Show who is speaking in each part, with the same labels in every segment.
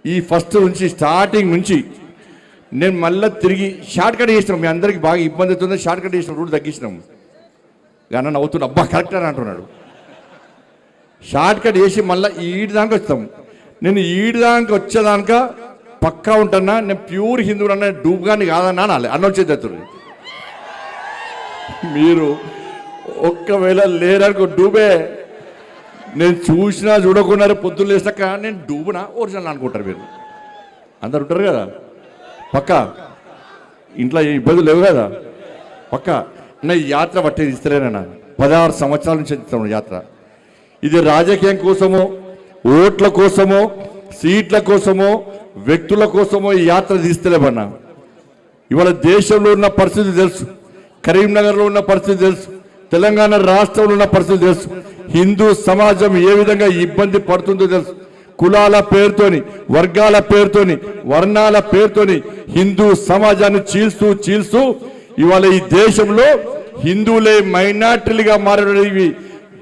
Speaker 1: ఈ ఫస్ట్ నుంచి స్టార్టింగ్ నుంచి నేను మళ్ళీ తిరిగి షార్ట్ కట్ చేసినాం. మీ అందరికీ బాగా ఇబ్బంది అవుతుంది, షార్ట్ కట్ చేసిన రూట్ తగ్గించినాం. కానీ నవ్వుతున్నా, అబ్బా కరెక్ట్ అని అంటున్నాడు. షార్ట్ కట్ చేసి మళ్ళీ ఈడి దాకా వస్తాం. నేను ఈడి దాకా వచ్చేదాక పక్కా ఉంటున్నా, నేను ప్యూర్ హిందువు అన్న డూబ్గాని కాదన్నా అన్న వచ్చేది. మీరు ఒక్కవేళ లేరనుకో డూబే, నేను చూసినా చూడకుండా పొద్దున్న లేసాక నేను డూబునా ఒరిజినల్ అనుకుంటారు. మీరు అందరు ఉంటారు కదా పక్క, ఇంట్లో ఇబ్బందులు లేవు కదా పక్క. నా యాత్ర పట్టేది ఇస్తలేనా, 16 సంవత్సరాల నుంచి ఇస్తాను యాత్ర. ఇది రాజకీయం కోసమో, ఓట్ల కోసమో, సీట్ల కోసమో, వ్యక్తుల కోసమో ఈ యాత్ర తీస్తలేమన్నా. ఇవాళ దేశంలో ఉన్న పరిస్థితి తెలుసు, కరీంనగర్లో ఉన్న పరిస్థితి తెలుసు, తెలంగాణ రాష్ట్రంలో ఉన్న పరిస్థితి తెలుసు. హిందూ సమాజం ఏ విధంగా ఇబ్బంది పడుతుందో తెలుసు. కులాల పేరుతోని, వర్గాల పేరుతోని, వర్ణాల పేరుతోని హిందూ సమాజాన్ని చీల్స్తూ ఇవాళ ఈ దేశంలో హిందువులే మైనార్టీలుగా మారడానికి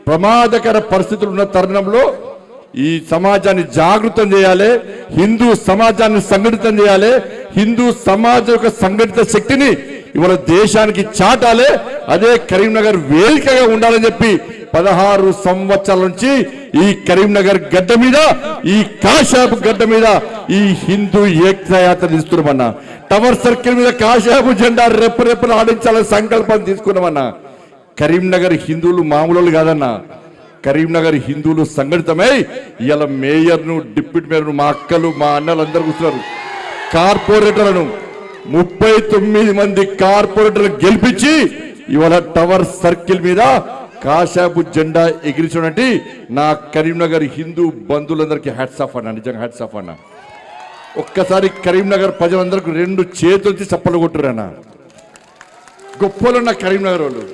Speaker 1: ప్రమాదకర పరిస్థితులు ఉన్న తరుణంలో ఈ సమాజాన్ని జాగృతం చేయాలి, హిందూ సమాజాన్ని సంఘటితం చేయాలి, హిందూ సమాజం యొక్క సంఘటిత శక్తిని ఇవాళ దేశానికి చాటాలి. అదే కరీంనగర్ వేదికగా ఉండాలని చెప్పి 16 సంవత్సరాల నుంచి ఈ కరీంనగర్ గడ్డ మీద, ఈ కాశాపు గడ్డ మీద ఈ హిందూ ఏకయాత్ర తీస్తున్నామన్నా. టవర్ సర్కిల్ మీద కాశాపు జెండా రెప్పరెప్పలు ఆడించాలని సంకల్పం తీసుకున్నామన్నా. కరీంనగర్ హిందువులు మామూలు కాదన్నా, కరీంనగర్ హిందువులు సంఘటితమై ఇలా మేయర్ను, డిప్యూటీ మేయర్ను, మా అక్కలు, మా అన్నలు అందరూ కూర్చున్నారు. కార్పొరేటర్లను 39 మంది కార్పొరేటర్లు గెలిపించి ఇవాళ టవర్ సర్కిల్ మీద కాశాపు జెండా ఎగిరించినట్టు నా కరీంనగర్ హిందూ బంధువులందరికీ హ్యాట్స్ ఆఫ్ అన్న, నిజంగా హ్యాట్స్ ఆఫ్ అన్న. ఒక్కసారి కరీంనగర్ ప్రజలందరికీ 2 చేతులకి చప్పలు కొట్టురన్న. గొప్పలున్న కరీంనగర్ వాళ్ళు.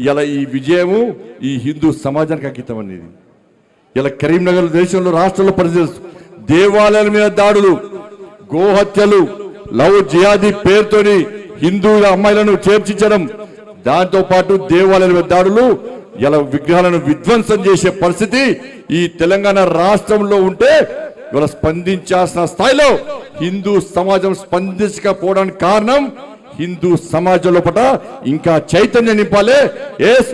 Speaker 1: ఇలా ఈ విజయము ఈ హిందూ సమాజానికి అంకితం అనేది. ఇలా కరీంనగర్ దేశంలో, రాష్ట్రంలో పరిస్థితి, దేవాలయాల మీద దాడులు, గోహత్యలు, లవ్ జిహాదీ పేరుతోని హిందూ అమ్మాయిలను చేర్చించడం, దాంతో పాటు దేవాలయాల మీద దాడులు, ఇలా విగ్రహాలను విధ్వంసం చేసే పరిస్థితి ఈ తెలంగాణ రాష్ట్రంలో ఉంటే ఇవాళ స్పందించాల్సిన స్థాయిలో హిందూ సమాజం స్పందించకపోవడానికి కారణం హిందూ సమాజం లోపల ఇంకా చైతన్యం నింపాలి.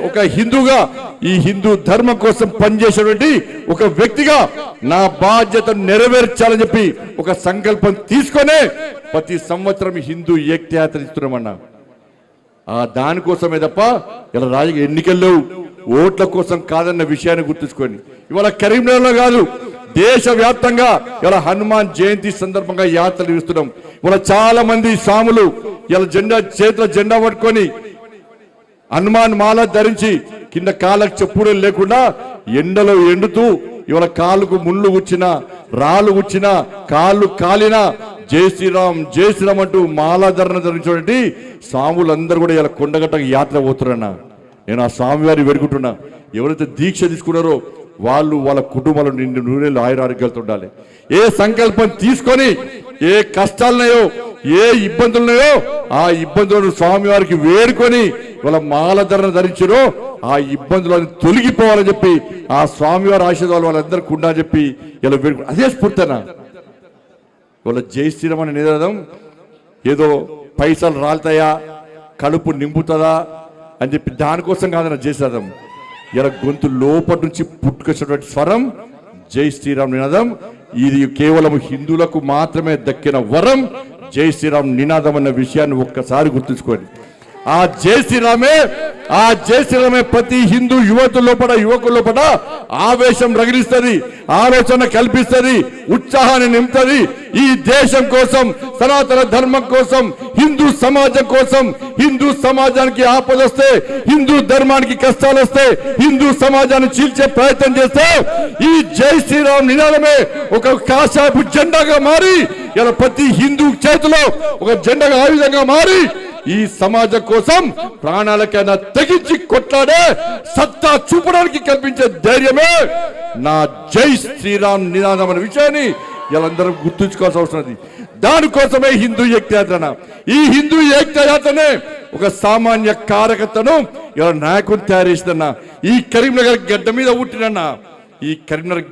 Speaker 1: ఒక హిందూగా, ఈ హిందూ ధర్మం కోసం పనిచేసేటువంటి ఒక వ్యక్తిగా నా బాధ్యతను నెరవేర్చాలని చెప్పి ఒక సంకల్పం తీసుకొనే ప్రతి సంవత్సరం హిందూ ఏకయాత్ర ఇస్తున్నామన్నా. దానికోసమే తప్ప ఇలా రాజకీయ ఎన్నికల్లో ఓట్ల కోసం కాదన్న విషయాన్ని గుర్తుంచుకొని ఇవాళ కరీంనగర్లో కాదు, దేశవ్యాప్తంగా ఇలా హనుమాన్ జయంతి సందర్భంగా యాత్రలు ఇస్తున్నాం. ఇవాళ చాలా మంది స్వాములు ఇలా జెండా చేతిలో జెండా పట్టుకొని హనుమాన్ మాల ధరించి కింద కాళ్ళకు చెప్పులు లేకుండా ఎండలో ఎండుతూ ఇవాళ కాళ్ళకు ముళ్ళు గుచ్చినా, రాళ్ళు గుచ్చినా, కాళ్ళు కాలినా జై శ్రీరామ్ జై శ్రీరామ్ అంటూ మాలాధరణ ధరించినటువంటి స్వాములందరూ కూడా ఇలా కొండగట్టకు యాత్ర పోతున్నా. నేను ఆ స్వామివారి వేడుకుంటున్నా, ఎవరైతే దీక్ష తీసుకున్నారో వాళ్ళు వాళ్ళ కుటుంబాలు నిండు నూనెలు ఆయురారోగ్యాలతో ఉండాలి. ఏ సంకల్పం తీసుకొని ఏ కష్టాలున్నాయో, ఏ ఇబ్బందులున్నాయో ఆ ఇబ్బందులను స్వామివారికి వేడుకొని వాళ్ళ మాలధరణ ధరించారో ఆ ఇబ్బందులను తొలగిపోవాలని చెప్పి ఆ స్వామివారి ఆశీర్వాదాలు వాళ్ళందరికీ ఉండాలని చెప్పి ఇలా వేడుకు. అదే స్ఫూర్తనా వాళ్ళ జై శ్రీరామ్ అనే నినాదం ఏదో పైసలు రాలుతాయా, కడుపు నింపుతుందా అని చెప్పి దానికోసం కాదన్న జై శ్రీరామ్. ఇలా గొంతు లోపటి నుంచి పుట్టుకొచ్చినటువంటి స్వరం జై శ్రీరామ్ నినాదం. ఇది కేవలం హిందువులకు మాత్రమే దక్కిన వరం జై శ్రీరామ్ నినాదం అన్న విషయాన్ని ఒక్కసారి గుర్తుంచుకోండి. ఆ జై శ్రీరామే ప్రతి హిందూ యువకుల లోపల ఆవేశం రగిలిస్తుంది, ఆలోచన కల్పిస్తుంది, ఉత్సాహాన్ని నింపుతుంది. ఈ దేశం కోసం, సనాతన ధర్మం కోసం, హిందూ సమాజం కోసం, హిందూ సమాజానికి ఆపదొస్తే, హిందూ ధర్మానికి కష్టాలు వస్తే, హిందూ సమాజాన్ని చీల్చే ప్రయత్నం చేస్తే ఈ జై శ్రీరామ్ నినాదమే ఒక కాశాపు జెండాగా మారి ఇలా ప్రతి హిందూ చేతిలో ఒక జెండాగా ఆ విధంగా మారి ఈ సమాజం కోసం ప్రాణాలకైనా తెగించి కొట్లాడే సత్తా చూపడానికి కల్పించే ధైర్యమే నా జై శ్రీరామ్ నినాదం అనే విషయాన్ని వీళ్ళందరూ గుర్తుంచుకోవాల్సిన అవసరం ఉంది. దానికోసమే హిందూ ఏకయాత్ర. ఈ హిందూ ఏకయాత్రనే ఒక సామాన్య కార్యకర్తను ఇలా నాయకుని తయారు చేసిందన్న. ఈ కరీంనగర్ గడ్డ మీద పుట్టినన్న, ఈ కరీంనగర్